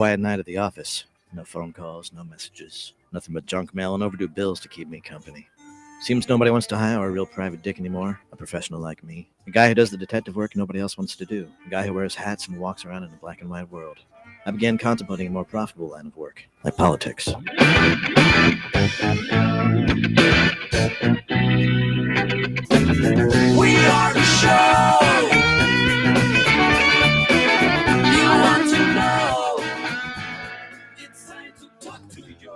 Quiet night at the office. No phone calls, no messages. Nothing but junk mail and overdue bills to keep me company. Seems nobody wants to hire a real private dick anymore. A professional like me. A guy who does the detective work nobody else wants to do. A guy who wears hats and walks around in a black and white world. I began contemplating a more profitable line of work, like politics. We are the show you want to know. It's time to talk to you.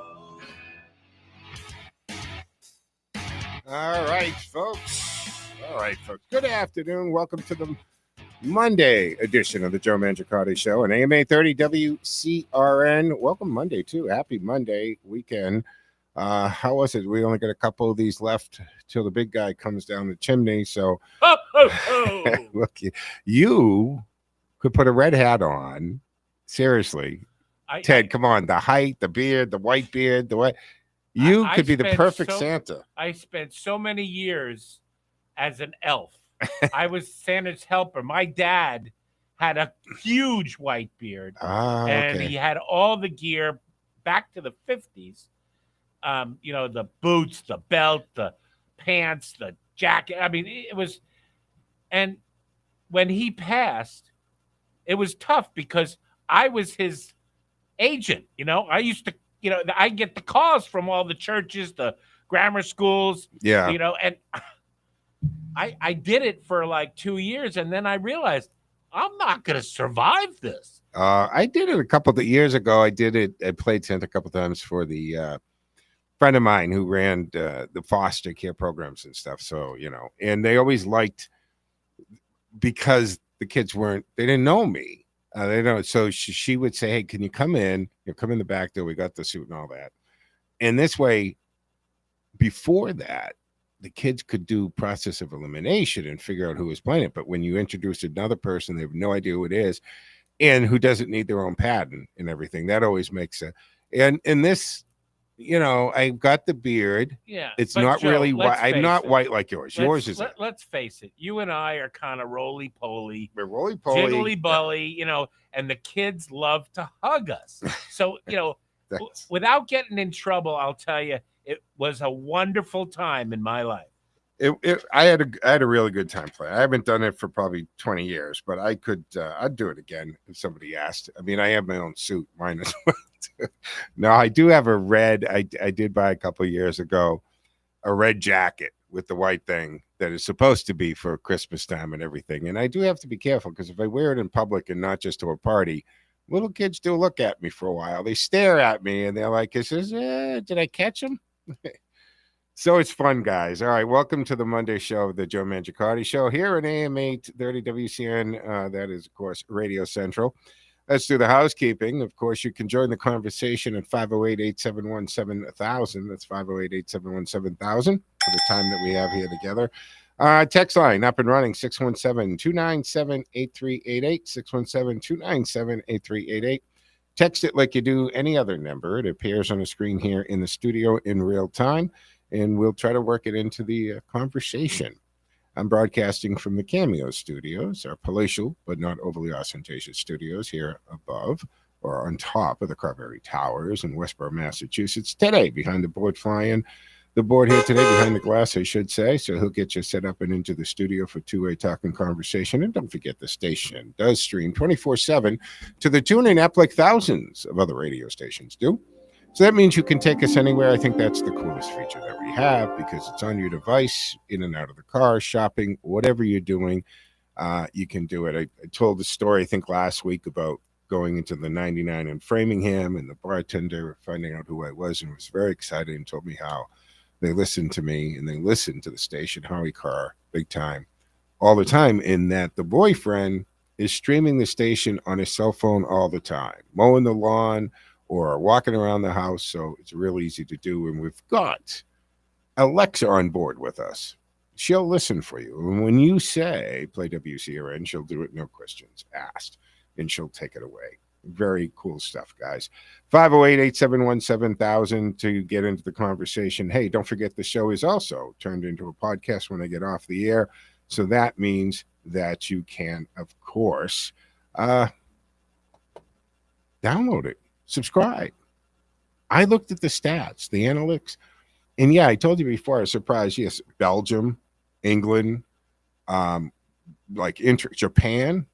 All right, folks. Good afternoon. Welcome to the Monday edition of the Joe Mangiacotti Show on AMA 30 WCRN. Welcome Monday, too. Happy Monday weekend. How was it? We only got a couple of these left till the big guy comes down the chimney. So, look, you could put a red hat on. Seriously. Ted, come on. The height, the beard, the white beard, the white. You could be the perfect Santa. I spent so many years as an elf. I was Santa's helper. My dad had a huge white beard, and he had all the gear back to the 50s. The boots, the belt, the pants, the jacket. I mean, it was. And when he passed, it was tough because I was his agent. I used to. I get the calls from all the churches, the grammar schools. Yeah. And I did it for like 2 years, and then I realized I'm not going to survive this. I did it a couple of years ago. I did it. I played Santa a couple of times for the friend of mine who ran the foster care programs and stuff. So, and they always liked, because the kids they didn't know me. They don't. So she would say, "Hey, can you come in? Come in the back door. We got the suit and all that." And this way, before that, the kids could do process of elimination and figure out who was playing it. But when you introduce another person, they have no idea who it is, and who doesn't need their own pattern and everything. That always makes sense. And this, I've got the beard. Yeah, it's not Joe, really white. I'm not white like yours. Yours is. Let's face it. You and I are kind of roly poly. We're roly poly, jiggly bully. And the kids love to hug us. So without getting in trouble, I'll tell you, it was a wonderful time in my life. I had a really good time playing. I haven't done it for probably 20 years, but I'd do it again if somebody asked. I mean, I have my own suit, mine as well. No, I do have a red. I did buy a couple of years ago a red jacket with the white thing that is supposed to be for Christmas time and everything. And I do have to be careful, because if I wear it in public and not just to a party, little kids do look at me for a while. They stare at me and they're like, did I catch him? So it's fun, guys. All right. Welcome to the Monday show of the Joe Mangiacotti Show here at AM 830 WCN. That is, of course, Radio Central. Let's do the housekeeping. Of course, you can join the conversation at 508-871-7000. That's 508-871-7000 for the time that we have here together. Text line up and running, 617-297-8388, 617-297-8388. Text it like you do any other number. It appears on the screen here in the studio in real time, and we'll try to work it into the conversation. I'm broadcasting from the Cameo Studios, our palatial but not overly ostentatious studios here above or on top of the Carberry Towers in Westborough, Massachusetts. Today, behind the board flying. The board here today, behind the glass, I should say. So he'll get you set up and into the studio for two-way talking conversation. And don't forget, the station does stream 24/7 to the TuneIn app like thousands of other radio stations do. So that means you can take us anywhere. I think that's the coolest feature that we have, because it's on your device, in and out of the car, shopping, whatever you're doing, you can do it. I told the story, I think, last week about going into the 99 in Framingham and the bartender finding out who I was, and was very excited and told me how they listened to me and they listened to the station, Howie Carr, big time, all the time, in that the boyfriend is streaming the station on his cell phone all the time, mowing the lawn or walking around the house. So it's real easy to do. And we've got Alexa on board with us. She'll listen for you. And when you say play WCRN, she'll do it, no questions asked, and she'll take it away. Very cool stuff, guys. 508-871-7000 to get into the conversation. Hey, don't forget the show is also turned into a podcast when I get off the air. So that means that you can, of course, download it, subscribe. I looked at the stats, the analytics, and yeah, I told you before, I was surprised. Yes, Belgium, England, Japan,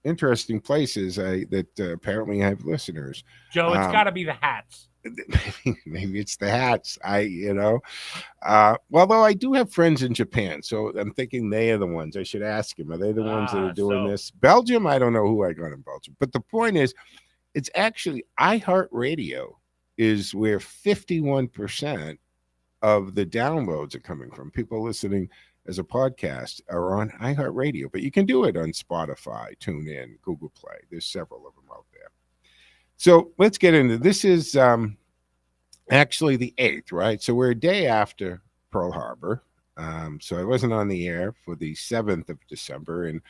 interesting places that apparently have listeners. Joe, it's got to be the hats. Maybe it's the hats. Although I do have friends in Japan, so I'm thinking they are the ones. I should ask him. Are they the ones that are doing this? Belgium, I don't know who I got in Belgium. But the point is, it's actually iHeartRadio is where 51% of the downloads are coming from. People listening as a podcast are on iHeartRadio, but you can do it on Spotify, TuneIn, Google Play. There's several of them out there. So let's get into this. Is actually the 8th, right? So we're a day after Pearl Harbor. So I wasn't on the air for the 7th of December. And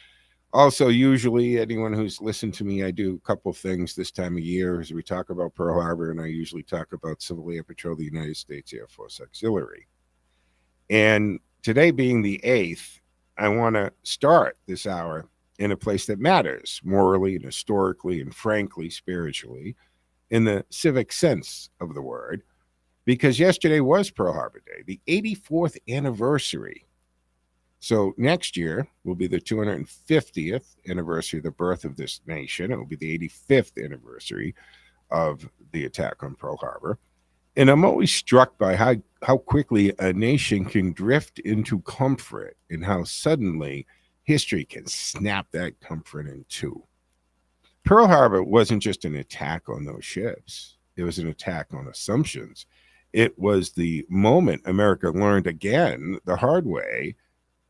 also, usually, anyone who's listened to me, I do a couple things this time of year as we talk about Pearl Harbor, and I usually talk about Civil Air Patrol, the United States Air Force Auxiliary. And today being the 8th, I want to start this hour in a place that matters morally and historically and frankly, spiritually, in the civic sense of the word, because yesterday was Pearl Harbor Day, the 84th anniversary. So next year will be the 250th anniversary of the birth of this nation. It will be the 85th anniversary of the attack on Pearl Harbor. And I'm always struck by how quickly a nation can drift into comfort and how suddenly history can snap that comfort in two. Pearl Harbor wasn't just an attack on those ships. It was an attack on assumptions. It was the moment America learned again the hard way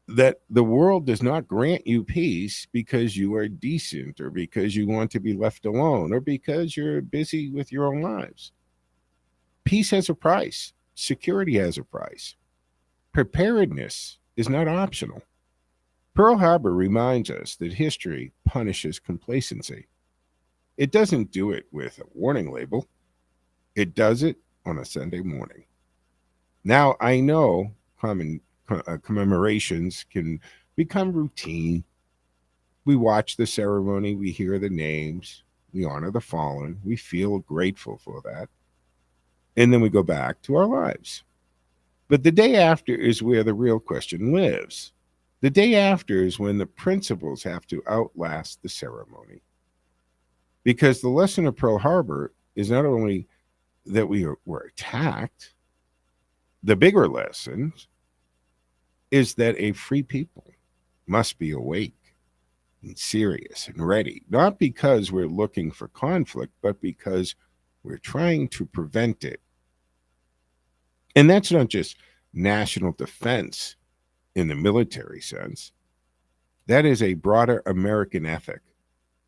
that the world does not grant you peace because you are decent or because you want to be left alone or because you're busy with your own lives. Peace has a price. Security has a price. Preparedness is not optional. Pearl Harbor reminds us that history punishes complacency. It doesn't do it with a warning label. It does it on a Sunday morning. Now, I know commemorations can become routine. We watch the ceremony, we hear the names, we honor the fallen, we feel grateful for that, and then we go back to our lives. But the day after is where the real question lives. The day after is when the principles have to outlast the ceremony. Because the lesson of Pearl Harbor is not only that we were attacked, the bigger lesson is that a free people must be awake and serious and ready, not because we're looking for conflict, but because we're trying to prevent it. And that's not just national defense in the military sense. That is a broader American ethic.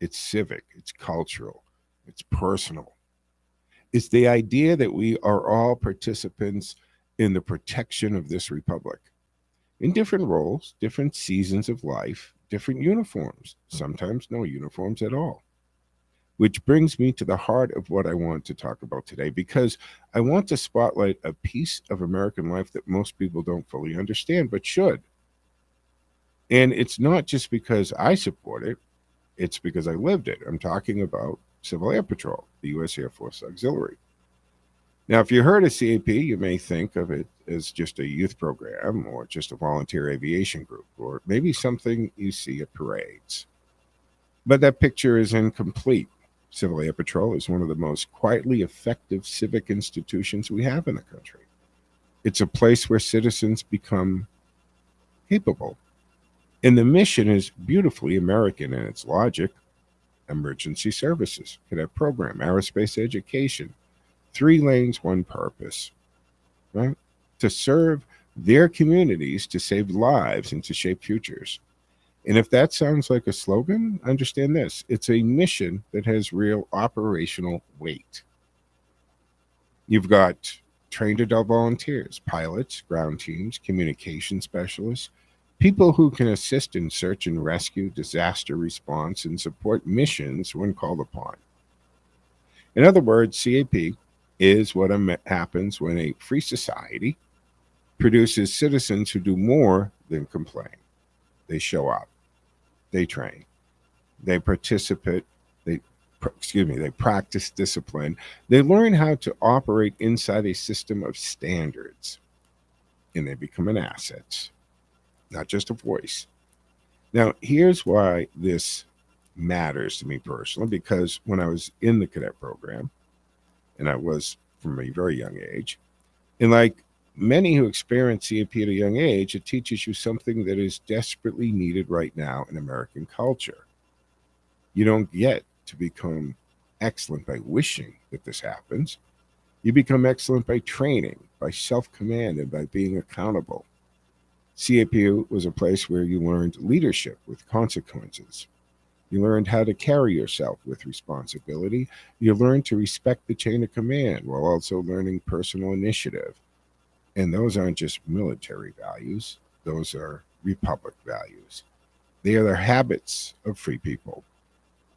It's civic, it's cultural, it's personal. It's the idea that we are all participants in the protection of this republic. In different roles, different seasons of life, different uniforms, sometimes no uniforms at all. Which brings me to the heart of what I want to talk about today, because I want to spotlight a piece of American life that most people don't fully understand, but should. And it's not just because I support it, it's because I lived it. I'm talking about Civil Air Patrol, the U.S. Air Force Auxiliary. Now, if you heard of CAP, you may think of it as just a youth program or just a volunteer aviation group, or maybe something you see at parades. But that picture is incomplete. Civil Air Patrol is one of the most quietly effective civic institutions we have in the country. It's a place where citizens become capable. And the mission is beautifully American in its logic. Emergency services, cadet program, aerospace education, 3 lanes, 1 purpose, right? To serve their communities, to save lives, and to shape futures. And if that sounds like a slogan, understand this. It's a mission that has real operational weight. You've got trained adult volunteers, pilots, ground teams, communication specialists, people who can assist in search and rescue, disaster response, and support missions when called upon. In other words, CAP is what happens when a free society produces citizens who do more than complain. They show up. They train, they participate, they practice discipline. They learn how to operate inside a system of standards, and they become an asset, not just a voice. Now, here's why this matters to me personally, because when I was in the cadet program, and I was from a very young age, and like many who experience CAP at a young age, it teaches you something that is desperately needed right now in American culture. You don't get to become excellent by wishing that this happens. You become excellent by training, by self-command, and by being accountable. CAPU was a place where you learned leadership with consequences. You learned how to carry yourself with responsibility. You learned to respect the chain of command while also learning personal initiative. And those aren't just military values. Those are republic values. They are the habits of free people.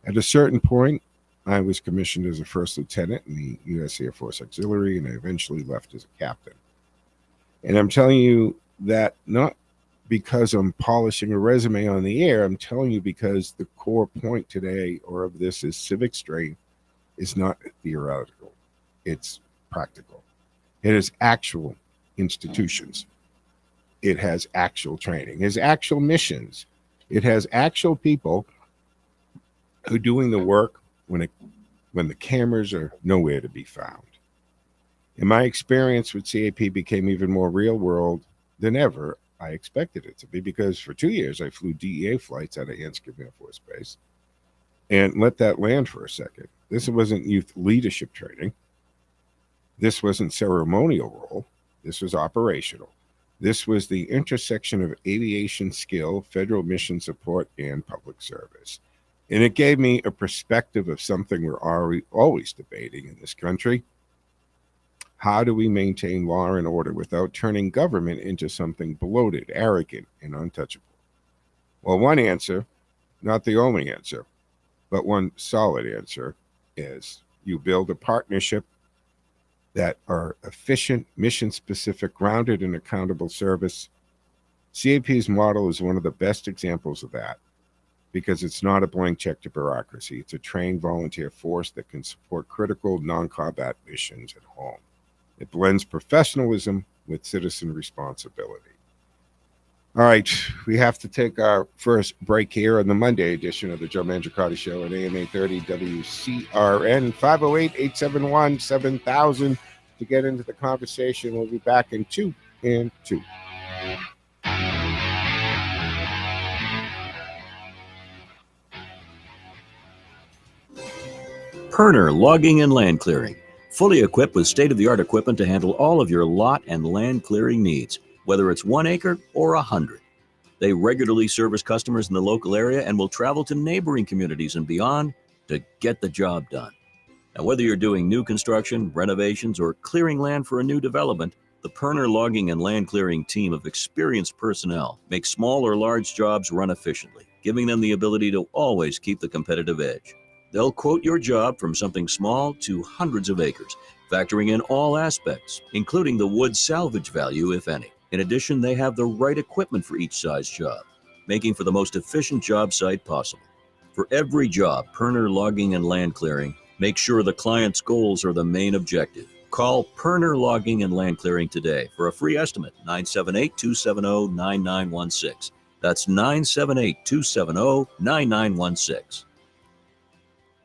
At a certain point, I was commissioned as a first lieutenant in the U.S. Air Force Auxiliary, and I eventually left as a captain. And I'm telling you that not because I'm polishing a resume on the air. I'm telling you because the core point today or of this is civic strength is not theoretical. It's practical. It is actual institutions. It has actual training. It has actual missions. It has actual people who are doing the work when the cameras are nowhere to be found. And my experience with CAP became even more real world than ever I expected it to be, because for 2 years I flew DEA flights out of Hanscom Air Force Base. And let that land for a second. This wasn't youth leadership training. This wasn't ceremonial role. This was operational. This was the intersection of aviation skill, federal mission support, and public service. And it gave me a perspective of something we're always debating in this country. How do we maintain law and order without turning government into something bloated, arrogant, and untouchable? Well, one answer, not the only answer, but one solid answer is you build a partnership that are efficient, mission-specific, grounded in accountable service. CAP's model is one of the best examples of that, because it's not a blank check to bureaucracy. It's a trained volunteer force that can support critical non-combat missions at home. It blends professionalism with citizen responsibility. All right, we have to take our first break here on the Monday edition of the Joe Mangiacotti Show at AM 830 WCRN, 508-871-7000 to get into the conversation. We'll be back in 2 and 2. Perner Logging and Land Clearing, fully equipped with state-of-the-art equipment to handle all of your lot and land clearing needs, whether it's 1 acre or 100. They regularly service customers in the local area and will travel to neighboring communities and beyond to get the job done. Now, whether you're doing new construction, renovations, or clearing land for a new development, the Perner Logging and Land Clearing team of experienced personnel makes small or large jobs run efficiently, giving them the ability to always keep the competitive edge. They'll quote your job from something small to hundreds of acres, factoring in all aspects, including the wood salvage value, if any. In addition, they have the right equipment for each size job, making for the most efficient job site possible. For every job, Perner Logging and Land Clearing makes sure the client's goals are the main objective. Call Perner Logging and Land Clearing today for a free estimate, 978-270-9916. That's 978-270-9916.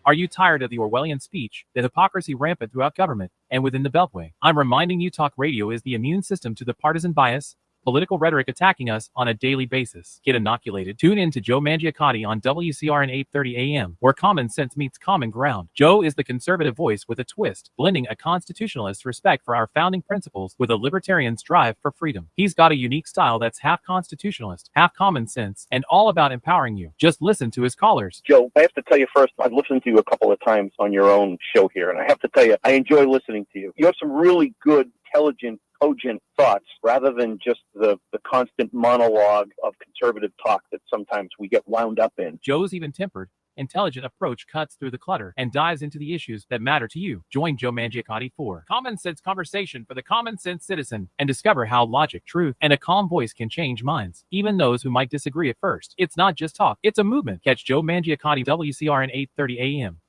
Are you tired of the Orwellian speech, the hypocrisy rampant throughout government and within the Beltway? I'm reminding you Talk Radio is the immune system to the partisan bias, political rhetoric attacking us on a daily basis. Get inoculated. Tune in to Joe Mangiacotti on WCRN 830 AM, where common sense meets common ground. Joe is the conservative voice with a twist, blending a constitutionalist respect for our founding principles with a libertarian's drive for freedom. He's got a unique style that's half constitutionalist, half common sense, and all about empowering you. Just listen to his callers. Joe, I have to tell you first, I've listened to you a couple of times on your own show here, and I have to tell you, I enjoy listening to you. You have some really good, intelligent, cogent thoughts rather than just the constant monologue of conservative talk that sometimes we get wound up in. Joe's even-tempered, intelligent approach cuts through the clutter and dives into the issues that matter to you. Join Joe Mangiacotti for Common Sense Conversation for the Common Sense Citizen and discover how logic, truth, and a calm voice can change minds, even those who might disagree at first. It's not just talk, it's a movement. Catch Joe Mangiacotti, WCRN 830 AM.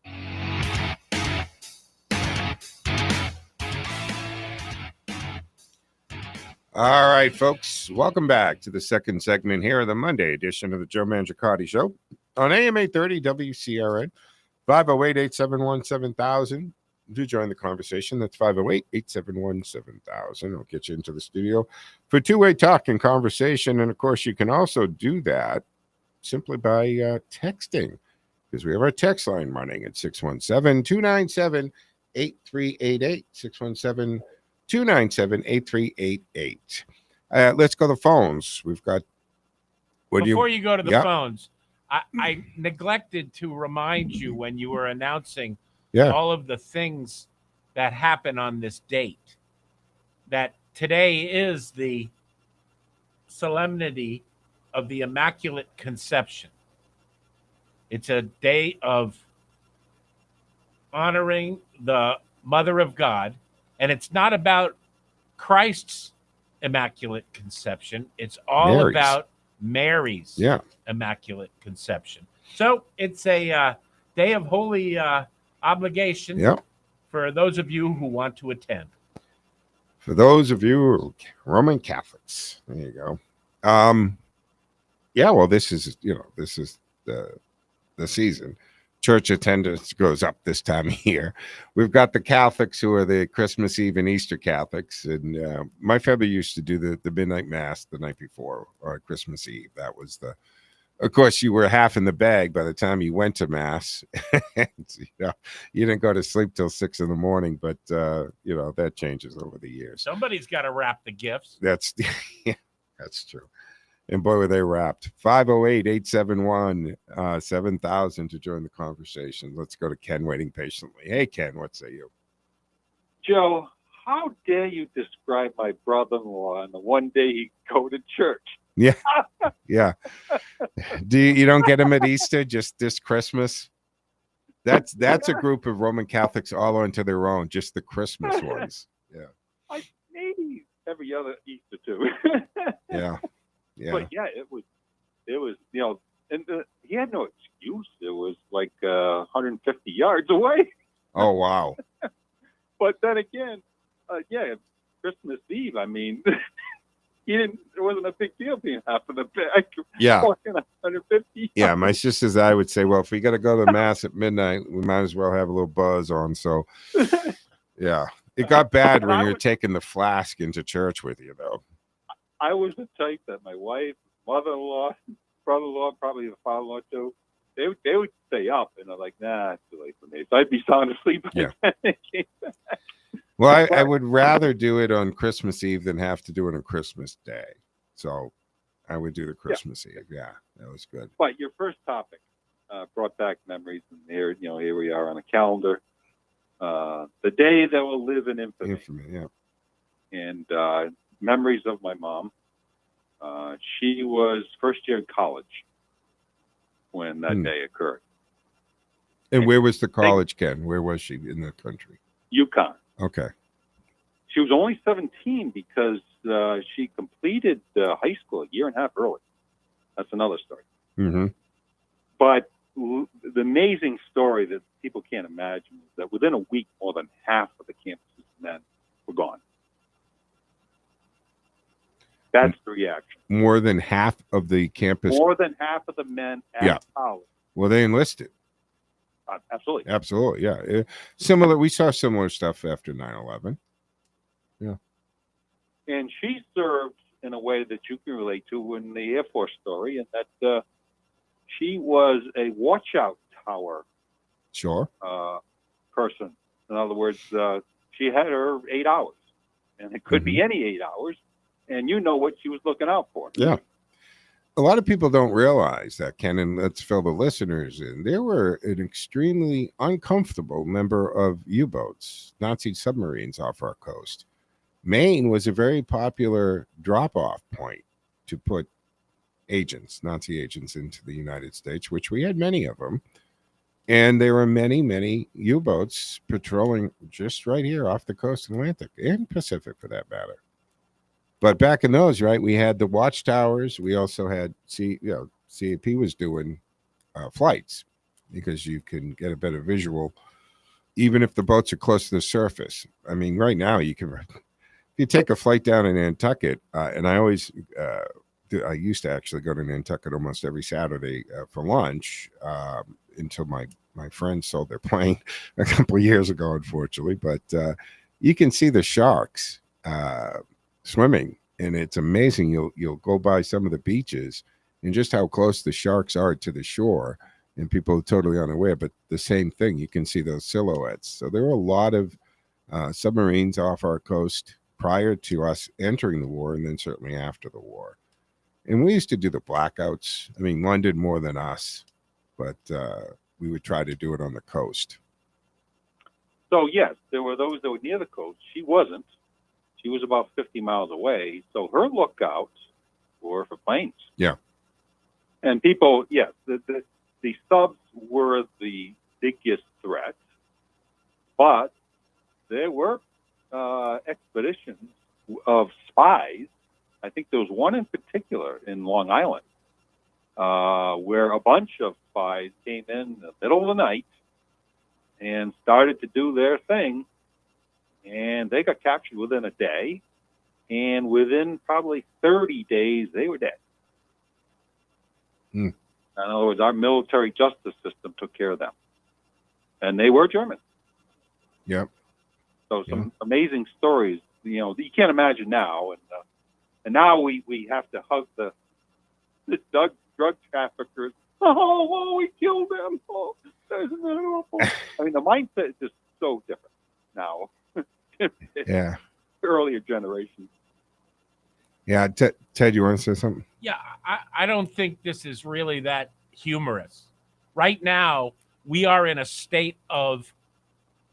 All right, folks. Welcome back to the second segment here of the Monday edition of the Joe Mangiacotti Show on AM 830 WCRN, 508-871-7000. Do join the conversation. That's 508-871-7000. I'll get you into the studio for two-way talk and conversation. And, of course, you can also do that simply by texting, because we have our text line running at 617-297-8388, 617-297-8388. Let's go to the phones. We've got... Before you go to the phones, I neglected to remind you when you were announcing all of the things that happen on this date, that today is the solemnity of the Immaculate Conception. It's a day of honoring the Mother of God, and it's not about Christ's Immaculate Conception. It's all about Mary's Immaculate Conception. So it's a day of holy obligation for those of you who want to attend. For those of you who are Roman Catholics, there you go. Well, this is the season. Church attendance goes up this time of year. We've got the Catholics who are the Christmas Eve and Easter Catholics. And my family used to do the midnight mass the night before, or Christmas Eve. That was of course, you were half in the bag by the time you went to mass. And, you didn't go to sleep till 6 a.m, but that changes over the years. Somebody's got to wrap the gifts. That's true. And boy, were they wrapped. 508-871-7000 to join the conversation. Let's go to Ken waiting patiently. Hey, Ken, what say you? Joe, how dare you describe my brother-in-law on the one day he go to church? Yeah. Yeah. You don't get him at Easter, just this Christmas? That's a group of Roman Catholics all onto their own, just the Christmas ones. Yeah. Maybe every other Easter too. Yeah. Yeah. But yeah, it was, and he had no excuse. It was like 150 yards away. Oh, wow. But then again, Christmas Eve, I mean, it wasn't a big deal being half of the bag. Yeah. 150 Yeah, my sisters, I would say, well, if we got to go to mass at midnight, we might as well have a little buzz on. So, yeah. It got bad when you're taking the flask into church with you, though. I was the type that my wife, mother-in-law, brother-in-law, probably the father-in-law too, they would stay up, and I'm like, nah, it's too late for me. So I'd be sound asleep. Yeah. Well, I would rather do it on Christmas Eve than have to do it on Christmas Day. So I would do the Christmas Eve. Yeah, that was good. But your first topic brought back memories, and here we are on a calendar. The day that will live in infamy. Infamy, yeah. And memories of my mom. She was first year in college when that day occurred. And where was the college, Ken? Where was she in the country? UConn. Okay. She was only 17 because she completed high school a year and a half early. That's another story. Mm-hmm. But the amazing story that people can't imagine is that within a week, more than half of the campus's men were gone. That's the reaction. More than half of the campus. More than half of the men at college. Well, they enlisted. Absolutely. Absolutely, yeah. Similar. We saw similar stuff after 9/11. Yeah. And she served in a way that you can relate to in the Air Force story, and that she was a watch-out tower. Sure. Person. In other words, she had her 8 hours, and it could be any 8 hours, and you know what she was looking out for. Yeah. A lot of people don't realize that, Ken, and let's fill the listeners in. There were an extremely uncomfortable number of U-boats, Nazi submarines off our coast. Maine was a very popular drop-off point to put agents, Nazi agents, into the United States, which we had many of them. And there were many, many U-boats patrolling just right here off the coast of Atlantic and Pacific, for that matter. But back in those, right, we had the watchtowers. We also had, CAP was doing flights because you can get a better visual, even if the boats are close to the surface. I mean, right now you can you take a flight down in Nantucket, and I always, I used to actually go to Nantucket almost every Saturday for lunch until my friends sold their plane a couple of years ago, unfortunately. But you can see the sharks swimming, and it's amazing. You'll go by some of the beaches and just how close the sharks are to the shore, and people are totally unaware. But the same thing, you can see those silhouettes. So there were a lot of submarines off our coast prior to us entering the war, and then certainly after the war. And we used to do the blackouts. I mean, London more than us, but we would try to do it on the coast. So, yes, there were those that were near the coast. She wasn't. She was about 50 miles away. So her lookouts were for planes. Yeah. And people, yes, the subs were the biggest threat, but there were expeditions of spies. I think there was one in particular in Long Island where a bunch of spies came in the middle of the night and started to do their thing, and they got captured within a day, and within probably 30 days, they were dead. In other words, our military justice system took care of them, and they were German. Yep. So some amazing stories, you can't imagine now, and now we have to hug the drug traffickers. Oh, we killed them. Oh, isn't that awful? I mean, the mindset is just so different now. Yeah. Earlier generations. Yeah. Ted, you want to say something? Yeah, I don't think this is really that humorous. Right now, we are in a state of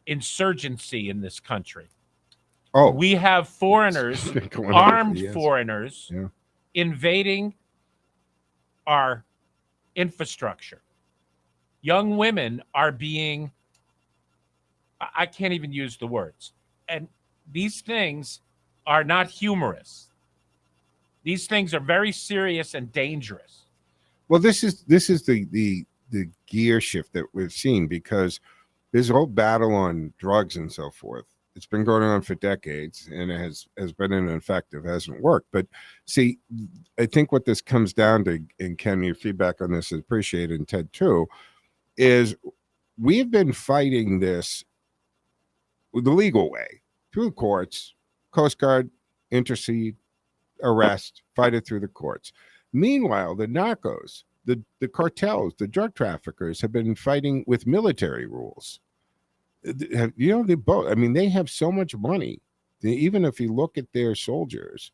insurgency in this country. Oh, we have foreigners, armed foreigners, invading our infrastructure. Young women are being, I can't even use the words. And these things are not humorous. These things are very serious and dangerous. Well, this is the gear shift that we've seen, because there's a whole battle on drugs and so forth. It's been going on for decades, and it has been ineffective, hasn't worked. But see, I think what this comes down to, and Ken, your feedback on this is appreciated, and Ted too, is we've been fighting this the legal way, through the courts, Coast Guard, intercede, arrest, fight it through the courts. Meanwhile, the narcos, the cartels, the drug traffickers have been fighting with military rules. They both, I mean, they have so much money. Even if you look at their soldiers,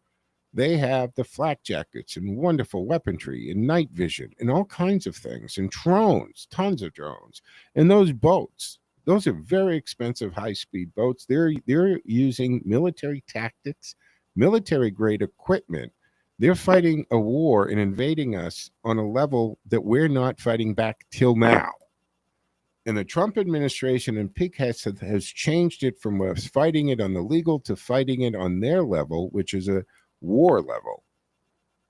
they have the flak jackets and wonderful weaponry and night vision and all kinds of things, and drones, tons of drones. And those boats, those are very expensive high-speed boats. They're using military tactics, military-grade equipment. They're fighting a war and invading us on a level that we're not fighting back till now. And the Trump administration and PCAS has changed it from us fighting it on the legal to fighting it on their level, which is a war level.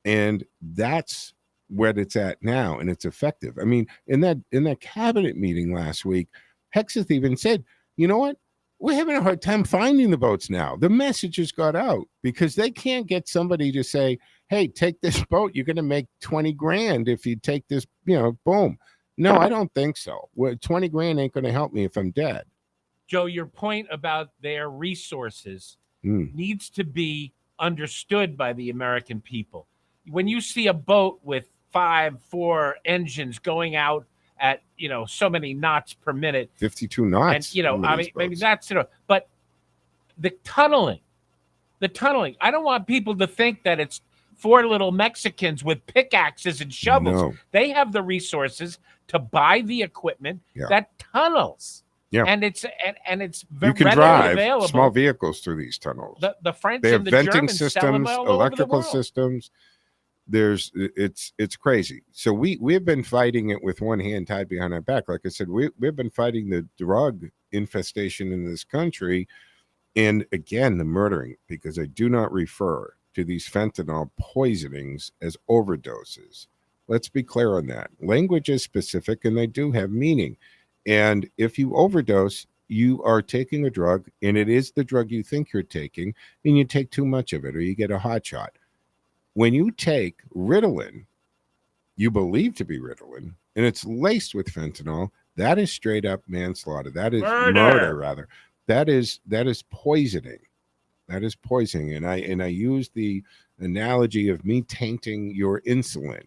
And that's where it's at now, and it's effective. I mean, in that cabinet meeting last week, Hexeth even said, you know what? We're having a hard time finding the boats now. The message has got out because they can't get somebody to say, hey, take this boat. You're going to make 20 grand if you take this, boom. No, I don't think so. 20 grand ain't going to help me if I'm dead. Joe, your point about their resources needs to be understood by the American people. When you see a boat with 4 engines going out at, so many knots per minute. 52 knots. And, maybe that's, but the tunneling, I don't want people to think that it's 4 little Mexicans with pickaxes and shovels. No. They have the resources to buy the equipment that tunnels. Yeah. And it's very you can drive available. Small vehicles through these tunnels. The French they have and the venting Germans systems, electrical systems. It's crazy. So we've been fighting it with one hand tied behind our back. Like I said, we've been fighting the drug infestation in this country, and again the murdering, because I do not refer to these fentanyl poisonings as overdoses. Let's be clear on that. Language is specific, and they do have meaning. And if you overdose, you are taking a drug, and it is the drug you think you're taking, and you take too much of it, or you get a hot shot. When you take Ritalin, you believe to be Ritalin, and it's laced with fentanyl, that is straight up manslaughter. That is murder rather. That is poisoning. That is poisoning. And I use the analogy of me tainting your insulin,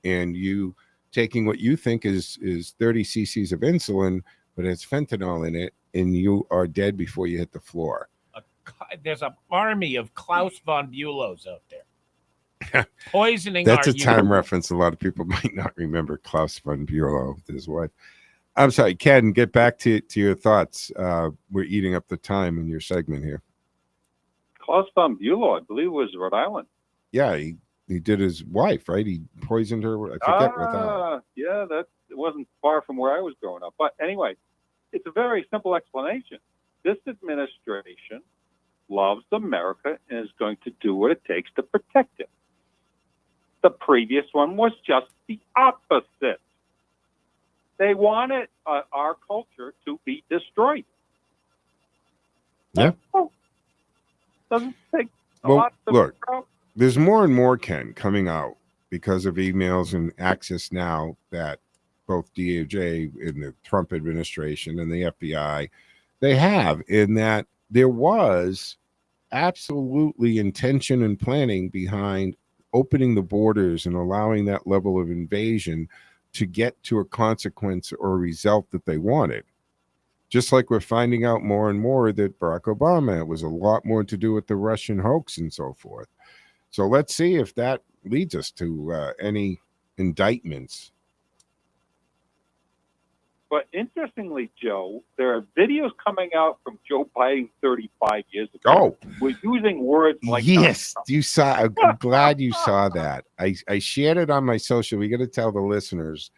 and you taking what you think is 30 cc's of insulin, but it's fentanyl in it, and you are dead before you hit the floor. There's an army of Klaus von Bülows out there. Poisoning. That's a time reference. A lot of people might not remember Klaus von Bülow, his wife. I'm sorry, Ken, get back to your thoughts. We're eating up the time in your segment here. Klaus von Bülow, I believe, was Rhode Island. Yeah, he did his wife, right? He poisoned her. I forget what that. Yeah, it wasn't far from where I was growing up. But anyway, it's a very simple explanation. This administration loves America and is going to do what it takes to protect it. The previous one was just the opposite. They wanted our culture to be destroyed. Yeah. Doesn't take a lot to look, grow. There's more and more, Ken, coming out because of emails and access now that both DOJ in the Trump administration and the FBI, they have, in that there was absolutely intention and planning behind opening the borders and allowing that level of invasion to get to a consequence or a result that they wanted. Just like we're finding out more and more that Barack Obama was a lot more to do with the Russian hoax and so forth. So let's see if that leads us to any indictments. But interestingly, Joe, there are videos coming out from Joe Biden 35 years ago. We're using words like yes, you saw. I'm glad you saw that. I shared it on my social. We got to tell the listeners.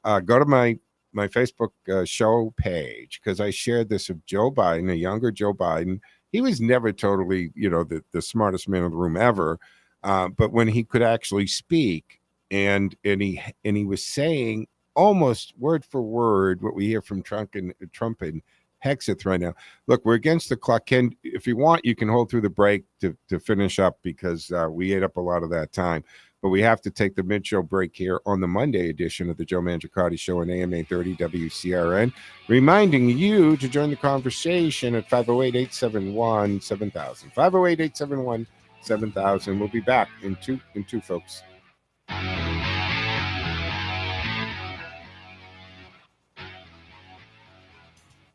Go to my Facebook show page, because I shared this of Joe Biden, a younger Joe Biden. He was never totally, the smartest man in the room ever. But when he could actually speak, and he was saying almost word for word what we hear from Trump and Hexeth right now. Look, we're against the clock. Ken, if you want, you can hold through the break to finish up, because we ate up a lot of that time. But we have to take the mid-show break here on the Monday edition of the Joe Mangiacotti Show on AM 830 WCRN, reminding you to join the conversation at 508-871-7000. 508-871-7000. We'll be back in two, folks.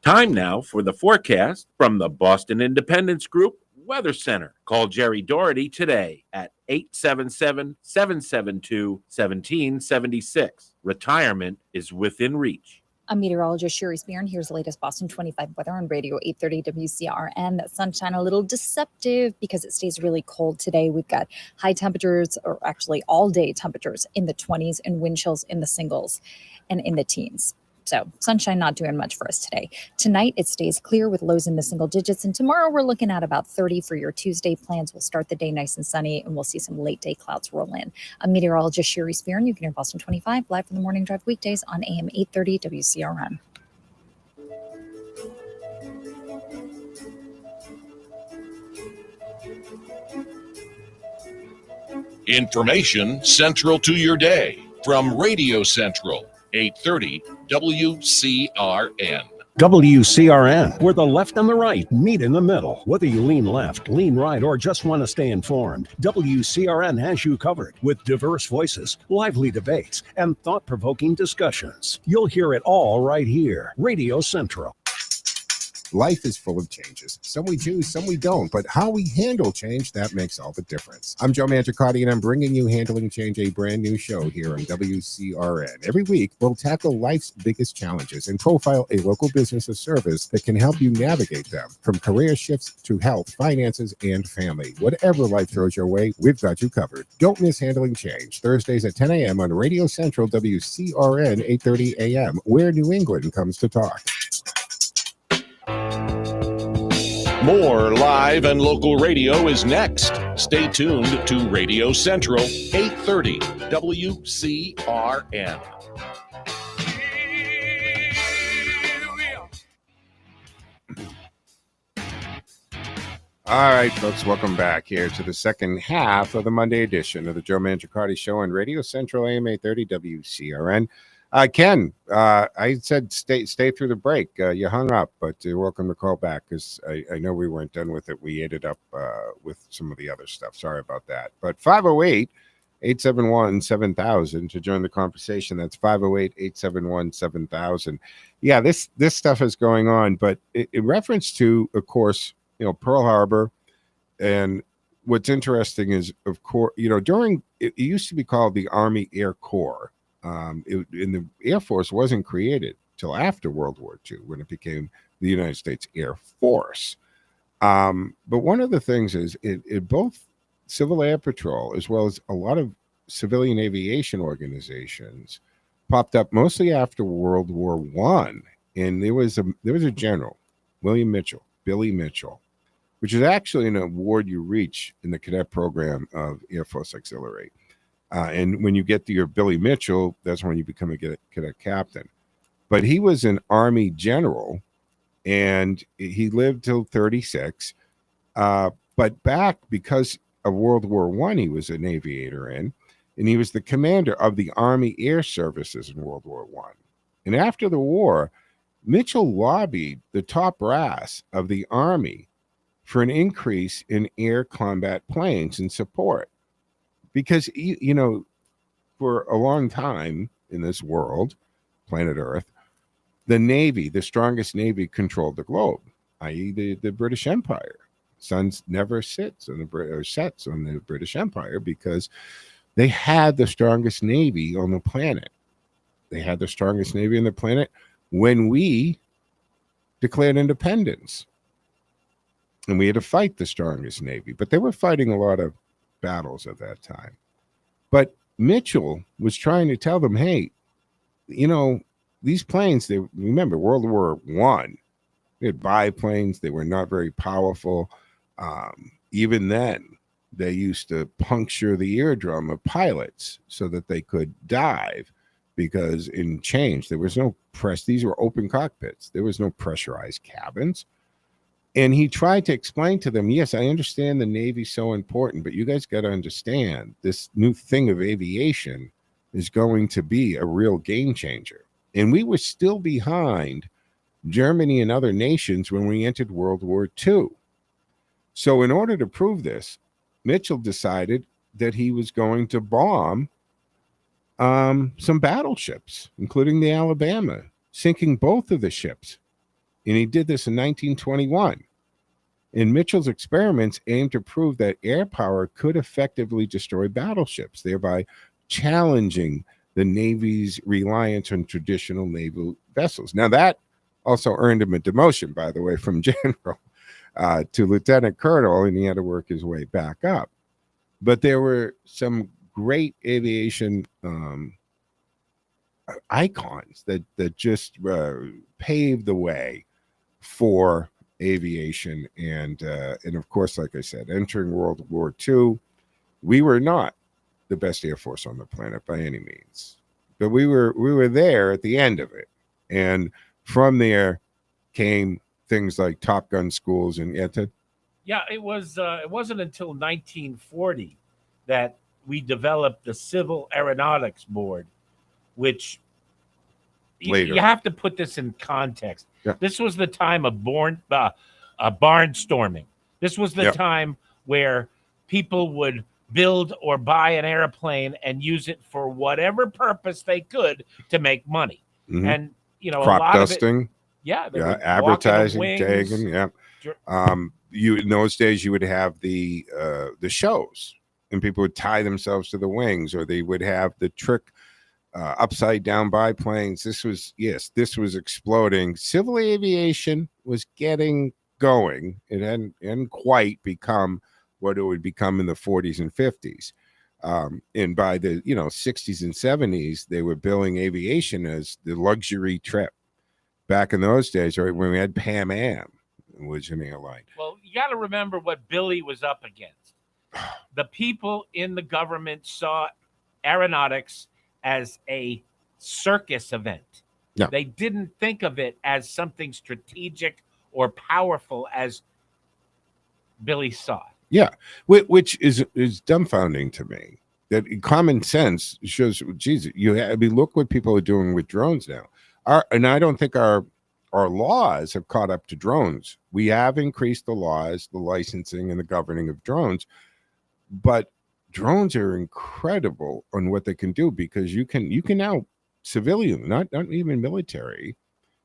Time now for the forecast from the Boston Independence Group Weather Center. Call Jerry Doherty today at 877-772-1776. Retirement is within reach. I'm meteorologist Sherry Spear, and here's the latest Boston 25 weather on Radio 830 WCRN. That sunshine a little deceptive because it stays really cold today. We've got high temperatures, or actually all-day temperatures in the 20s, and wind chills in the singles and in the teens. So sunshine not doing much for us today. Tonight, it stays clear with lows in the single digits. And tomorrow, we're looking at about 30 for your Tuesday plans. We'll start the day nice and sunny, and we'll see some late day clouds roll in. I'm meteorologist Sherry Spear, and you can hear Boston 25 live from the Morning Drive weekdays on AM 830 WCRN. Information central to your day from Radio Central. 830 WCRN. WCRN, where the left and the right meet in the middle. Whether you lean left, lean right, or just want to stay informed, WCRN has you covered with diverse voices, lively debates, and thought-provoking discussions. You'll hear it all right here. Radio Central. Life is full of changes. Some we choose, some we don't. But how we handle change, that makes all the difference. I'm Joe Mangiacotti, and I'm bringing you Handling Change, a brand new show here on WCRN. Every week, we'll tackle life's biggest challenges and profile a local business or service that can help you navigate them. From career shifts to health, finances, and family. Whatever life throws your way, we've got you covered. Don't miss Handling Change, Thursdays at 10 a.m. on Radio Central WCRN 830 a.m., where New England comes to talk. More live and local radio is next. Stay tuned to Radio Central, 830 WCRN. All right, folks, welcome back here to the second half of the Monday edition of the Joe Mangiacotti Show on Radio Central AM 830 WCRN. Ken, I said stay through the break. You hung up, but you're welcome to call back because I know we weren't done with it. We ended up with some of the other stuff. Sorry about that. But 508-871-7000 to join the conversation. That's 508-871-7000. Yeah, this stuff is going on, but in reference to, of course, Pearl Harbor. And what's interesting is, of course, during it used to be called the Army Air Corps. And the Air Force wasn't created till after World War II when it became the United States Air Force. But one of the things is it both Civil Air Patrol as well as a lot of civilian aviation organizations popped up mostly after World War I. And there was a general, Billy Mitchell, which is actually an award you reach in the cadet program of Air Force Auxiliary. And when you get to your Billy Mitchell, that's when you become a cadet captain. But he was an Army general, and he lived till 36. But back, because of World War I, he was an aviator and he was the commander of the Army Air Services in World War I. And after the war, Mitchell lobbied the top brass of the Army for an increase in air combat planes and support. Because, for a long time in this world, planet Earth, the Navy, the strongest Navy, controlled the globe, i.e. the British Empire. Sun never sets on the British Empire because they had the strongest Navy on the planet. They had the strongest Navy on the planet when we declared independence. And we had to fight the strongest Navy, but they were fighting a lot of battles at that time. But Mitchell was trying to tell them, hey, these planes, remember World War I, they had biplanes. They were not very powerful. Even then, they used to puncture the eardrum of pilots so that they could dive because in change, there was no press. These were open cockpits. There was no pressurized cabins. And he tried to explain to them, yes, I understand the Navy's so important, but you guys got to understand this new thing of aviation is going to be a real game changer. And we were still behind Germany and other nations when we entered World War II. So in order to prove this, Mitchell decided that he was going to bomb some battleships, including the Alabama, sinking both of the ships. And he did this in 1921. And Mitchell's experiments aimed to prove that air power could effectively destroy battleships, thereby challenging the Navy's reliance on traditional naval vessels. Now, that also earned him a demotion, by the way, from general to lieutenant colonel, and he had to work his way back up. But there were some great aviation icons that just paved the way for aviation. And of course, like I said, entering World War II, we were not the best Air Force on the planet by any means, but we were there at the end of it. And from there came things like Top Gun schools and Yeah, it wasn't until 1940 that we developed the Civil Aeronautics Board, which you have to put this in context. Yeah. This was the time of barnstorming. This was the time where people would build or buy an airplane and use it for whatever purpose they could to make money. Mm-hmm. And crop a lot dusting, of it, advertising, tagging, you in those days you would have the shows, and people would tie themselves to the wings, or they would have the trick upside down biplanes. This was exploding. Civil aviation was getting going. It hadn't quite become what it would become in the 40s and 50s. And by the 60s and 70s, they were billing aviation as the luxury trip. Back in those days, right, when we had Pan Am, was an airline. Well, you got to remember what Billy was up against. The people in the government saw aeronautics as a circus event. Yeah. They didn't think of it as something strategic or powerful as Billy saw it. Yeah, which is dumbfounding to me. That common sense shows, Jesus, look what people are doing with drones now. And I don't think our laws have caught up to drones. We have increased the laws, the licensing, and the governing of drones, but drones are incredible on what they can do, because you can now, civilian, not even military,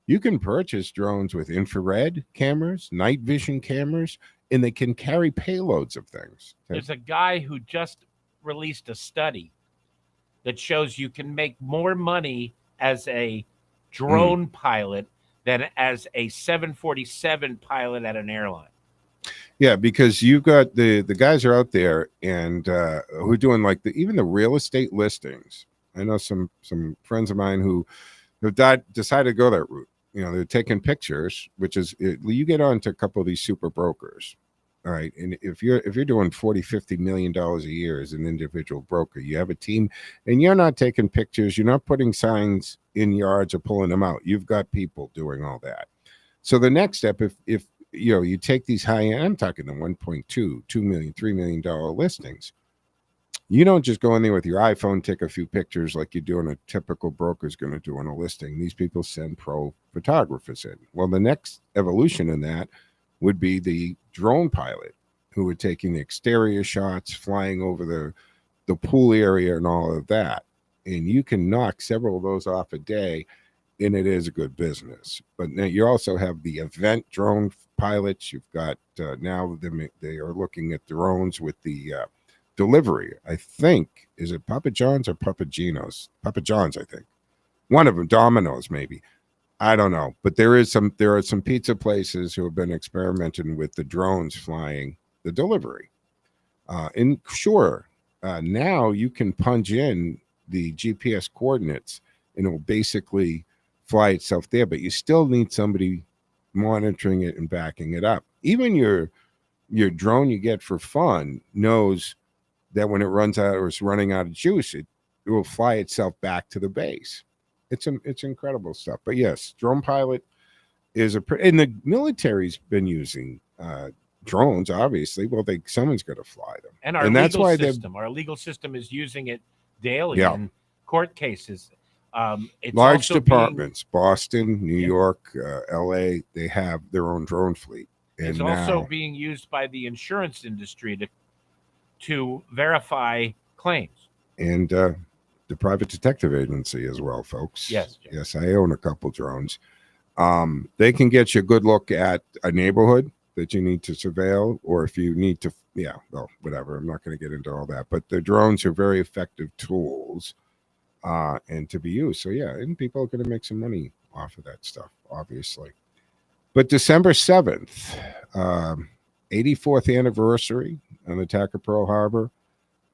you can purchase drones with infrared cameras, night vision cameras, and they can carry payloads of things. There's a guy who just released a study that shows you can make more money as a drone pilot than as a 747 pilot at an airline. Yeah, because you've got the guys are out there and who are doing like even the real estate listings. I know some friends of mine who have decided to go that route. They're taking pictures, which is you get on to a couple of these super brokers. All right. And if you're doing $40-50 million a year as an individual broker, you have a team, and you're not taking pictures, you're not putting signs in yards or pulling them out. You've got people doing all that. So the next step, if you take these high end, I'm talking the 1.2, $2 million, $3 million listings. You don't just go in there with your iPhone, take a few pictures like you're doing a typical broker is going to do on a listing. These people send pro photographers in. Well, the next evolution in that would be the drone pilot, who are taking the exterior shots, flying over the pool area and all of that. And you can knock several of those off a day, and it is a good business. But now you also have the event drone pilots. You've got now they are looking at drones with the delivery. I think, is it Papa John's or Papa Gino's? Papa John's, I think. One of them, Domino's maybe. I don't know, but there are some pizza places who have been experimenting with the drones flying the delivery. And sure, now you can punch in the GPS coordinates and it will basically fly itself there, but you still need somebody monitoring it and backing it up. Even your drone you get for fun knows that when it runs out or is running out of juice, it will fly itself back to the base. It's incredible stuff. But yes, drone pilot is and the military's been using drones, obviously. Well, someone's got to fly them. And our legal system is using it daily in court cases. It's large departments, Boston, New York, LA, they have their own drone fleet. And it's also being used by the insurance industry to verify claims. And the private detective agency as well, folks. Yes. Yes, I own a couple drones. They can get you a good look at a neighborhood that you need to surveil, or if you need to, whatever. I'm not going to get into all that. But the drones are very effective tools and to be used. So, and people are going to make some money off of that stuff, obviously. But December 7th, 84th anniversary on the attack of Pearl Harbor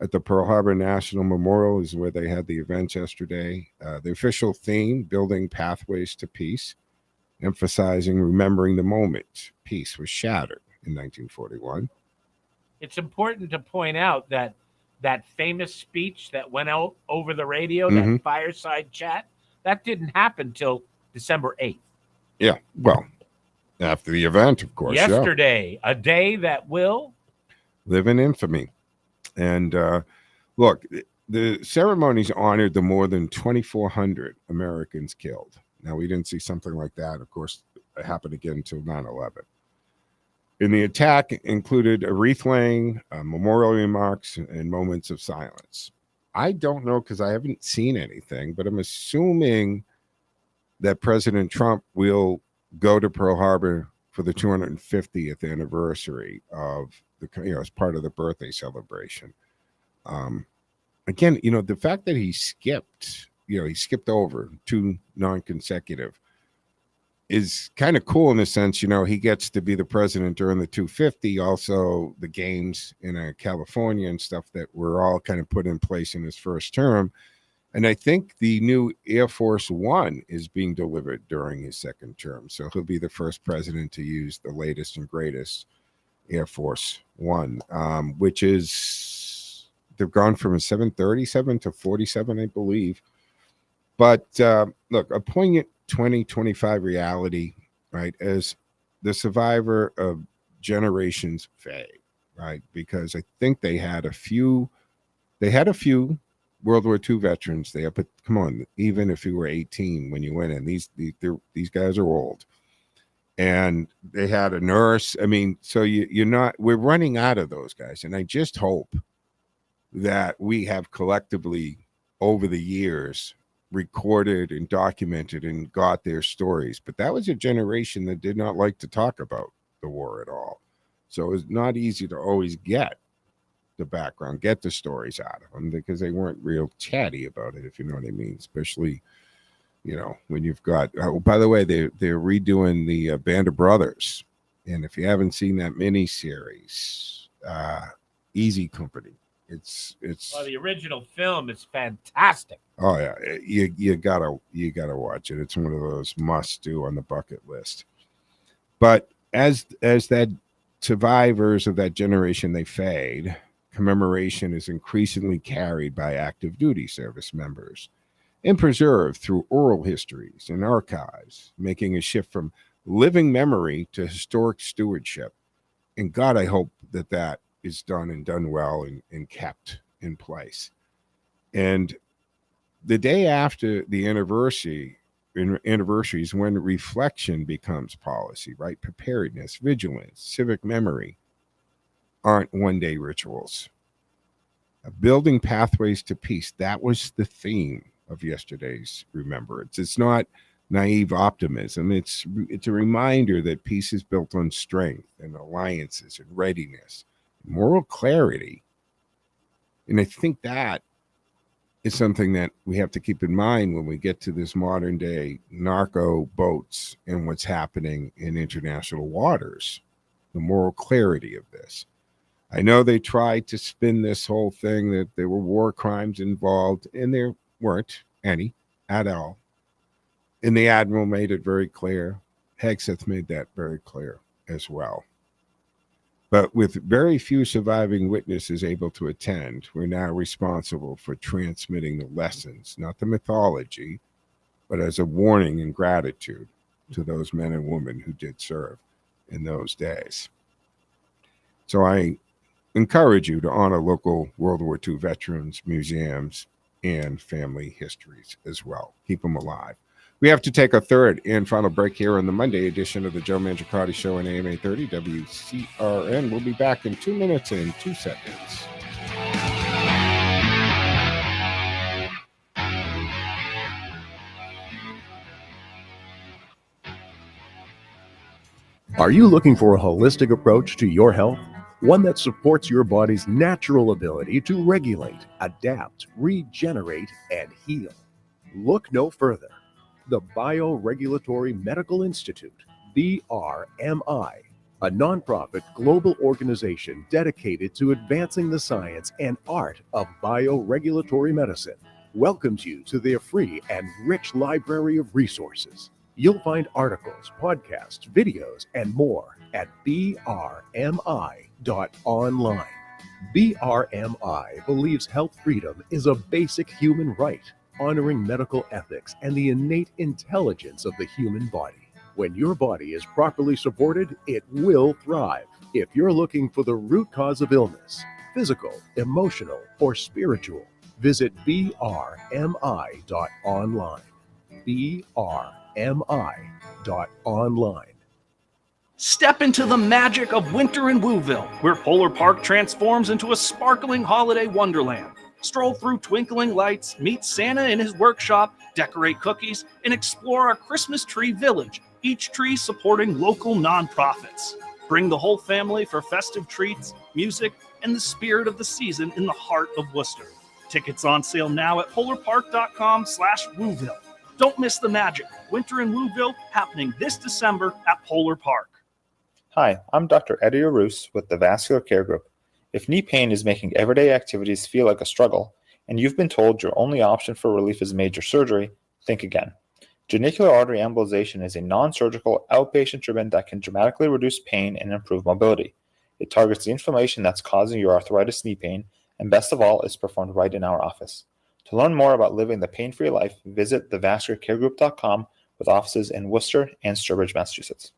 at the Pearl Harbor National Memorial is where they had the event yesterday. The official theme, Building Pathways to Peace, emphasizing remembering the moment peace was shattered in 1941. It's important to point out that famous speech that went out over the radio, that fireside chat, that didn't happen till December 8th. Yeah, well, after the event, of course. Yesterday, a day that will live in infamy. And look, the ceremonies honored the more than 2,400 Americans killed. Now, we didn't see something like that. Of course, it happened again until 9/11. And the attack included a wreath laying, memorial remarks, and moments of silence. I don't know because I haven't seen anything, but I'm assuming that President Trump will go to Pearl Harbor for the 250th anniversary of as part of the birthday celebration. Again, the fact that he skipped over 2 non-consecutive is kind of cool in the sense, he gets to be the president during the 250, also the games in California and stuff that were all kind of put in place in his first term. And I think the new Air Force One is being delivered during his second term. So he'll be the first president to use the latest and greatest Air Force One, which is, they've gone from a 737 to 47, I believe. But look, a poignant 2025 reality, right? As the survivor of generations fade, right? Because I think they had a few World War II veterans there, but come on, even if you were 18 when you went in, these guys are old. And they had a nurse. I mean, so we're running out of those guys. And I just hope that we have collectively over the years recorded and documented and got their stories. But that was a generation that did not like to talk about the war at all. So it was not easy to always get the background, get the stories out of them, because they weren't real chatty about it, if you know what I mean. Especially, when you've got, by the way, they're redoing the Band of Brothers. And if you haven't seen that mini series, Easy Company, it's well, the original film is fantastic. Oh yeah, you gotta watch it. It's one of those must do on the bucket list. But as that survivors of that generation, they fade, commemoration is increasingly carried by active duty service members and preserved through oral histories and archives, making a shift from living memory to historic stewardship. And God, I hope that is done and done well and kept in place. And the day after the anniversary is when reflection becomes policy, right? Preparedness, vigilance, civic memory aren't one-day rituals. Building pathways to peace, that was the theme of yesterday's remembrance. It's not naive optimism. It's a reminder that peace is built on strength and alliances and readiness, moral clarity. And I think that is something that we have to keep in mind when we get to this modern day narco boats and what's happening in international waters, the moral clarity of this. I know they tried to spin this whole thing that there were war crimes involved, and there weren't any at all. And the Admiral made it very clear. Hegseth made that very clear as well. But with very few surviving witnesses able to attend, we're now responsible for transmitting the lessons, not the mythology, but as a warning and gratitude to those men and women who did serve in those days. So I encourage you to honor local World War II veterans, museums, and family histories as well. Keep them alive. We have to take a third and final break here on the Monday edition of the Joe Mangiacotti Show on AM 830 WCRN. We'll be back in 2 minutes and 2 seconds. Are you looking for a holistic approach to your health? One that supports your body's natural ability to regulate, adapt, regenerate, and heal? Look no further. The Bioregulatory Medical Institute, BRMI, a nonprofit global organization dedicated to advancing the science and art of bioregulatory medicine, welcomes you to their free and rich library of resources. You'll find articles, podcasts, videos, and more at brmi.online. BRMI believes health freedom is a basic human right, honoring medical ethics and the innate intelligence of the human body. When your body is properly supported, it will thrive. If you're looking for the root cause of illness, physical, emotional, or spiritual, visit brmi.online. brmi.online. Step into the magic of winter in Wooville, where Polar Park transforms into a sparkling holiday wonderland. Stroll through twinkling lights, meet Santa in his workshop, decorate cookies, and explore our Christmas tree village, each tree supporting local nonprofits. Bring the whole family for festive treats, music, and the spirit of the season in the heart of Worcester. Tickets on sale now at polarpark.com/Wooville. Don't miss the magic. Winter in Wooville happening this December at Polar Park. Hi, I'm Dr. Eddie Arus with the Vascular Care Group. If knee pain is making everyday activities feel like a struggle, and you've been told your only option for relief is major surgery, think again. Genicular artery embolization is a non-surgical outpatient treatment that can dramatically reduce pain and improve mobility. It targets the inflammation that's causing your arthritis knee pain, and best of all, is performed right in our office. To learn more about living the pain-free life, visit thevascularcaregroup.com with offices in Worcester and Sturbridge, Massachusetts.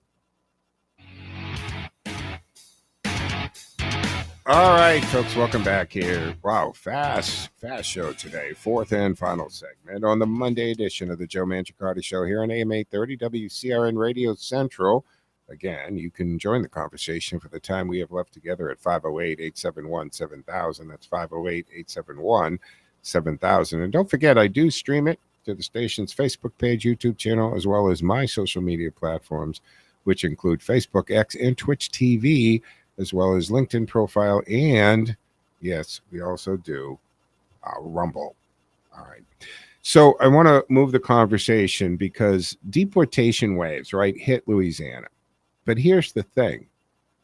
All right, folks, welcome back here. Wow, fast show today. Fourth and final segment on the Monday edition of the Joe Mangiacotti Show here on AM 830 WCRN Radio Central. Again, you can join the conversation for the time we have left together at 508-871-7000. That's 508-871-7000. And don't forget, I do stream it to the station's Facebook page, YouTube channel, as well as my social media platforms, which include Facebook, X, and Twitch TV, as well as LinkedIn profile, and yes, we also do Rumble. All right. So I want to move the conversation because deportation waves, right, hit Louisiana. But here's the thing.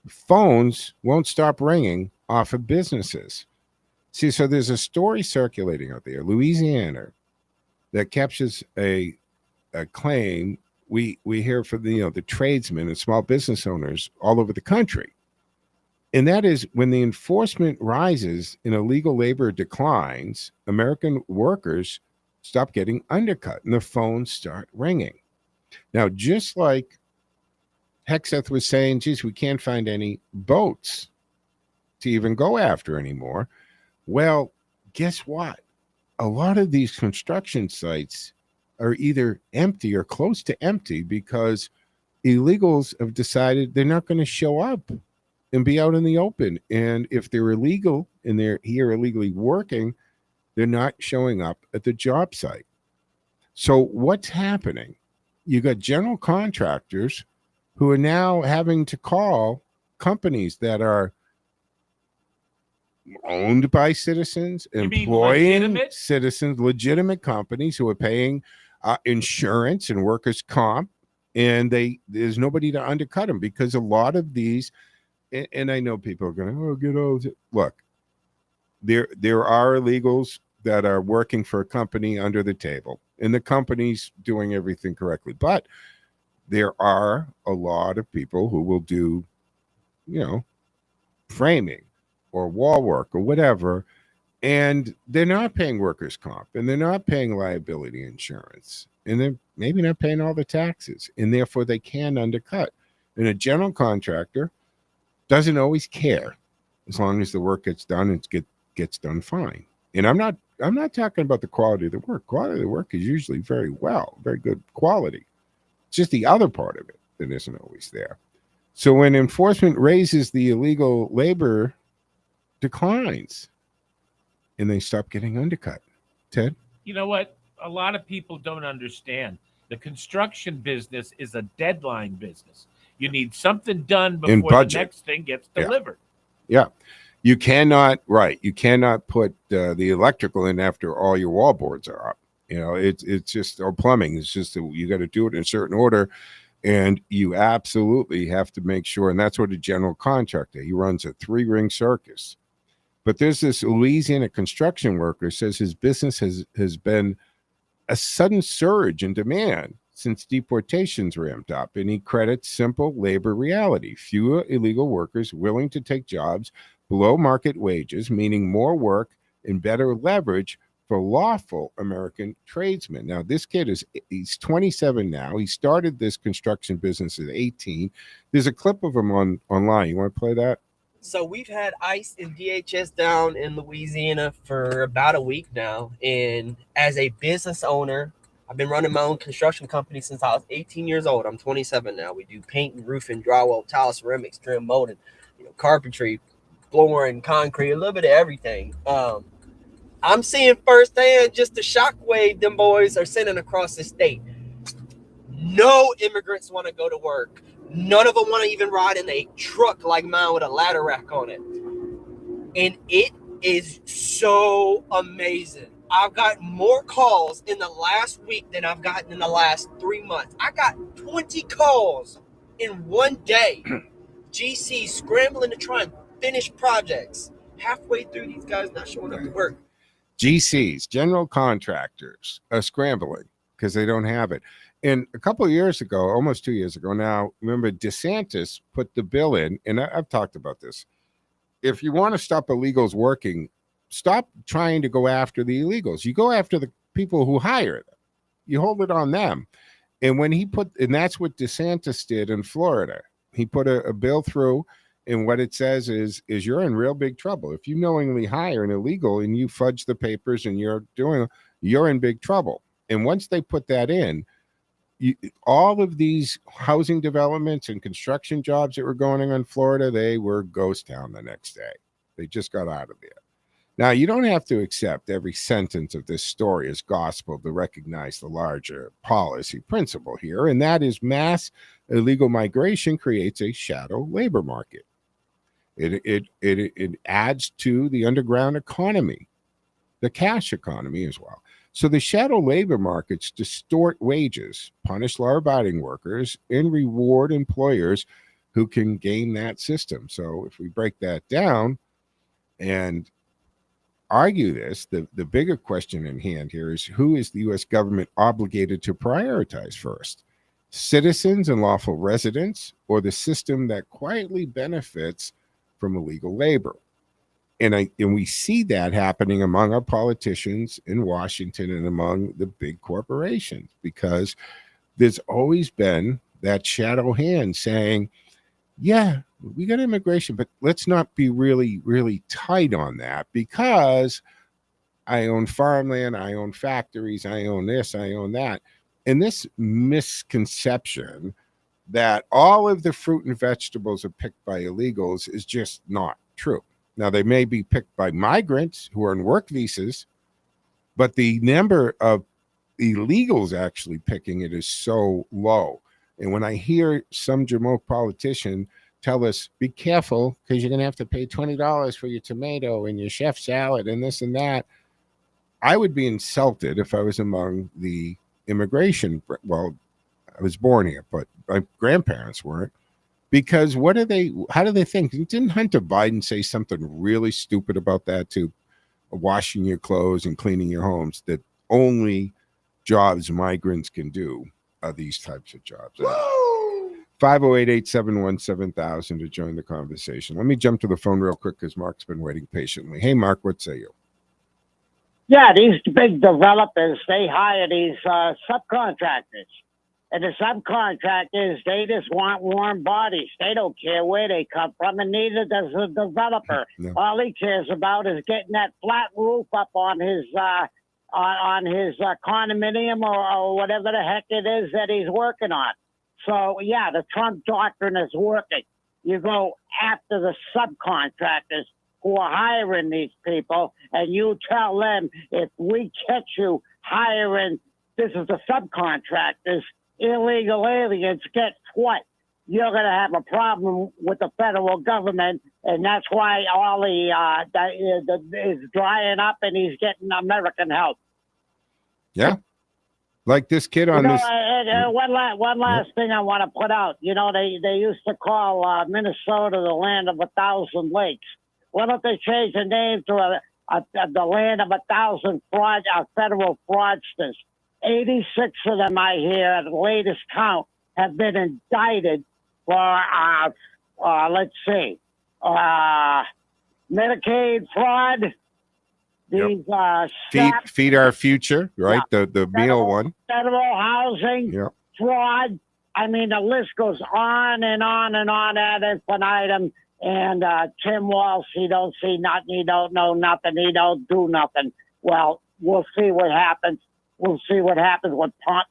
Phones won't stop ringing off of businesses. See, so there's a story circulating out there, Louisiana, that captures a claim we hear from the tradesmen and small business owners all over the country. And that is when the enforcement rises and illegal labor declines, American workers stop getting undercut and the phones start ringing. Now, just like Hexeth was saying, geez, we can't find any boats to even go after anymore. Well, guess what? A lot of these construction sites are either empty or close to empty because illegals have decided they're not going to show up and be out in the open. And if they're illegal and they're here illegally working, they're not showing up at the job site. So what's happening? You got general contractors who are now having to call companies that are owned by citizens, employing citizens, legitimate companies who are paying insurance and workers' comp, and there's nobody to undercut them because a lot of these. And I know people are going, get over it. Look, there are illegals that are working for a company under the table, and the company's doing everything correctly. But there are a lot of people who will do, framing or wall work or whatever, and they're not paying workers' comp, and they're not paying liability insurance, and they're maybe not paying all the taxes, and therefore they can undercut. And a general contractor doesn't always care as long as the work gets done and gets done fine. And I'm not talking about the quality of the work. Quality of the work is usually very good quality. It's just the other part of it that isn't always there. So when enforcement raises, the illegal labor declines and they stop getting undercut. Ted? You know what? A lot of people don't understand. The construction business is a deadline business. You need something done before the next thing gets delivered. Yeah. You cannot put the electrical in after all your wall boards are up. It's just, or plumbing. It's just that you got to do it in a certain order. And you absolutely have to make sure. And that's what a general contractor, he runs a 3-ring circus. But there's this Louisiana construction worker says his business has been a sudden surge in demand since deportations ramped up, and he credits simple labor reality. Fewer illegal workers willing to take jobs below market wages, meaning more work and better leverage for lawful American tradesmen. Now, this kid he's 27 now. He started this construction business at 18. There's a clip of him online. You want to play that? So we've had ICE and DHS down in Louisiana for about a week now. And as a business owner, I've been running my own construction company since I was 18 years old. I'm 27 now. We do paint and roofing, drywall, tile, ceramics, trim, molding, carpentry, flooring, concrete, a little bit of everything. I'm seeing firsthand just the shockwave them boys are sending across the state. No immigrants want to go to work. None of them want to even ride in a truck like mine with a ladder rack on it. And it is so amazing. I've got more calls in the last week than I've gotten in the last 3 months. I got 20 calls in one day. GC scrambling to try and finish projects. Halfway through, these guys not showing up to work. GCs, general contractors, are scrambling because they don't have it. And a couple of years ago, almost 2 years ago now, remember DeSantis put the bill in, and I've talked about this. If you want to stop illegals working, stop trying to go after the illegals. You go after the people who hire them. You hold it on them. And when and that's what DeSantis did in Florida. He put a bill through, And what it says is you're in real big trouble. If you knowingly hire an illegal and you fudge the papers and you're in big trouble. And once they put that in, all of these housing developments and construction jobs that were going on in Florida, they were ghost town the next day. They just got out of there. Now, you don't have to accept every sentence of this story as gospel to recognize the larger policy principle here, and that is mass illegal migration creates a shadow labor market. It adds to the underground economy, the cash economy as well. So the shadow labor markets distort wages, punish law-abiding workers, and reward employers who can game that system. So if we break that down and argue this, the bigger question in hand here is, who is the U.S. government obligated to prioritize first? Citizens and lawful residents, or the system that quietly benefits from illegal labor? And we see that happening among our politicians in Washington and among the big corporations, because there's always been that shadow hand saying, yeah, we got immigration, but let's not be really, really tight on that, because I own farmland, I own factories, I own this, I own that. And this misconception that all of the fruit and vegetables are picked by illegals is just not true. Now, they may be picked by migrants who are on work visas, but the number of illegals actually picking it is so low. And when I hear some jamoke politician tell us, be careful because you're going to have to pay $20 for your tomato and your chef salad and this and that, I would be insulted if I was among the immigration. Well, I was born here, but my grandparents weren't. Because how do they think? Didn't Hunter Biden say something really stupid about that too? Washing your clothes and cleaning your homes, that only jobs migrants can do are these types of jobs. 508-871-7000 to join the conversation. Let me jump to the phone real quick because Mark's been waiting patiently. Hey, Mark, what say you? Yeah, these big developers, they hire these subcontractors. And the subcontractors, they just want warm bodies. They don't care where they come from, and neither does the developer. No. All he cares about is getting that flat roof up on his condominium or whatever the heck it is that he's working on. So, yeah, the Trump doctrine is working. You go after the subcontractors who are hiring these people, and you tell them, if we catch you hiring, this is the subcontractors, illegal aliens, guess what? You're going to have a problem with the federal government, and that's why all is drying up, and he's getting American help. Yeah, like this kid on this. One last thing I want to put out. You know, they used to call Minnesota the land of 1,000 lakes. Why don't they change the name to the land of 1,000 federal fraudsters? 86 of them, I hear, at the latest count, have been indicted for, let's see, Medicaid fraud. These Feed Our Future, right? Yeah. The meal one. Federal housing fraud. I mean, the list goes on and on and on ad infinitum. And Tim Walsh, he don't see nothing, he don't know nothing, he don't do nothing. Well, we'll see what happens. We'll see what happens with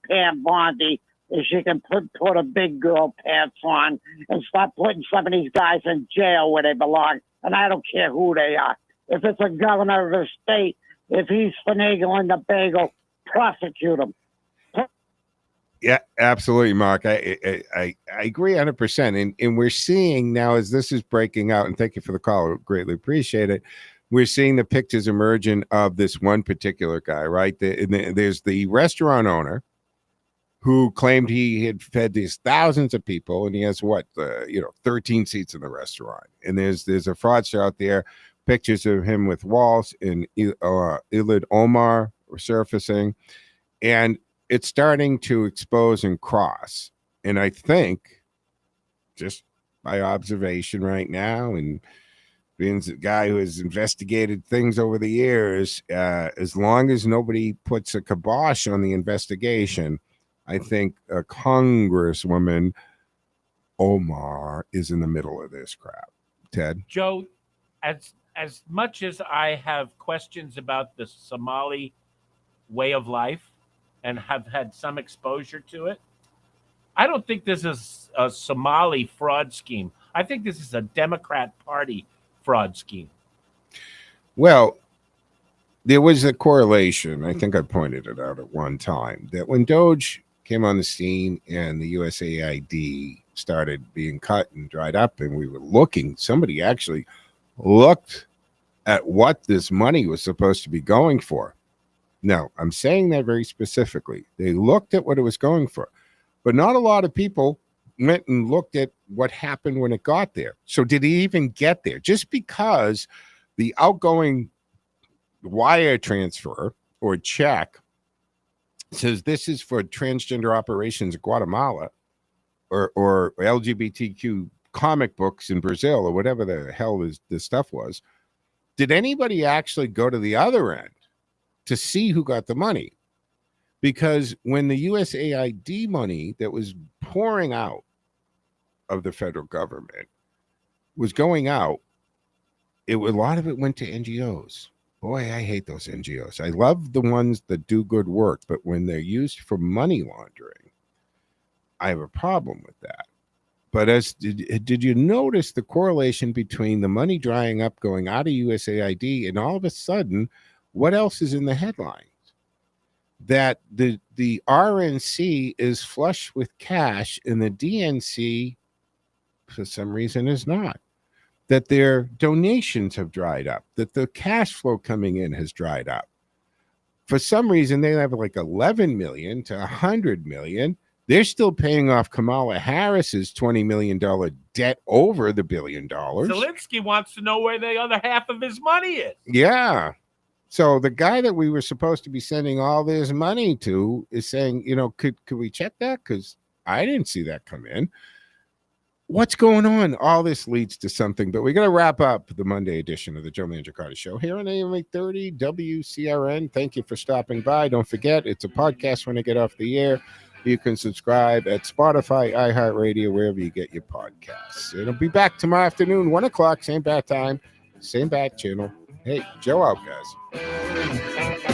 Pam Bondi, if she can put a big girl pants on and stop putting some of these guys in jail where they belong. And I don't care who they are. If it's a governor of a state, if he's finagling the bagel, prosecute him. Yeah, absolutely, Mark. I agree 100%. And we're seeing now, as this is breaking out, and thank you for the call, greatly appreciate it. We're seeing the pictures emerging of this one particular guy, right? There's the restaurant owner who claimed he had fed these thousands of people, and he has 13 seats in the restaurant. And there's a fraudster out there. Pictures of him with Walsh and Ilid Omar were surfacing, and it's starting to expose and cross. And I think, just by observation right now, and being a guy who has investigated things over the years, as long as nobody puts a kibosh on the investigation, I think Congresswoman Omar is in the middle of this crap. Ted. Joe, as much as I have questions about the Somali way of life and have had some exposure to it, I don't think this is a Somali fraud scheme. I think this is a Democrat Party fraud scheme. Well, there was a correlation. I think I pointed it out at one time that when Doge came on the scene and the USAID started being cut and dried up, and we were looking, somebody actually looked at what this money was supposed to be going for. Now, I'm saying that very specifically. They looked at what it was going for, but not a lot of people went and looked at what happened when it got there. So did it even get there? Just because the outgoing wire transfer or check says this is for transgender operations in Guatemala or LGBTQ comic books in Brazil or whatever the hell this stuff was, did anybody actually go to the other end to see who got the money? Because when the USAID money that was pouring out of the federal government was going out, a lot of it went to NGOs. Boy, I hate those NGOs. I love the ones that do good work, but when they're used for money laundering, I have a problem with that. But did you notice the correlation between the money drying up going out of USAID and all of a sudden, what else is in the headlines? That the RNC is flush with cash and the DNC, for some reason, is not. That their donations have dried up, that the cash flow coming in has dried up. For some reason, they have like 11 million to 100 million. They're still paying off Kamala Harris's $20 million debt over the $1 billion. Zelensky wants to know where the other half of his money is. Yeah. So the guy that we were supposed to be sending all this money to is saying, could we check that? Because I didn't see that come in. What's going on? All this leads to something, but we're going to wrap up the Monday edition of the Joe Mangiacotti Show here on AM 830 WCRN. Thank you for stopping by. Don't forget, it's a podcast when I get off the air. You can subscribe at Spotify, iHeartRadio, wherever you get your podcasts. It'll be back tomorrow afternoon, 1 o'clock, same bad time, same bad channel. Hey, Joe out, guys.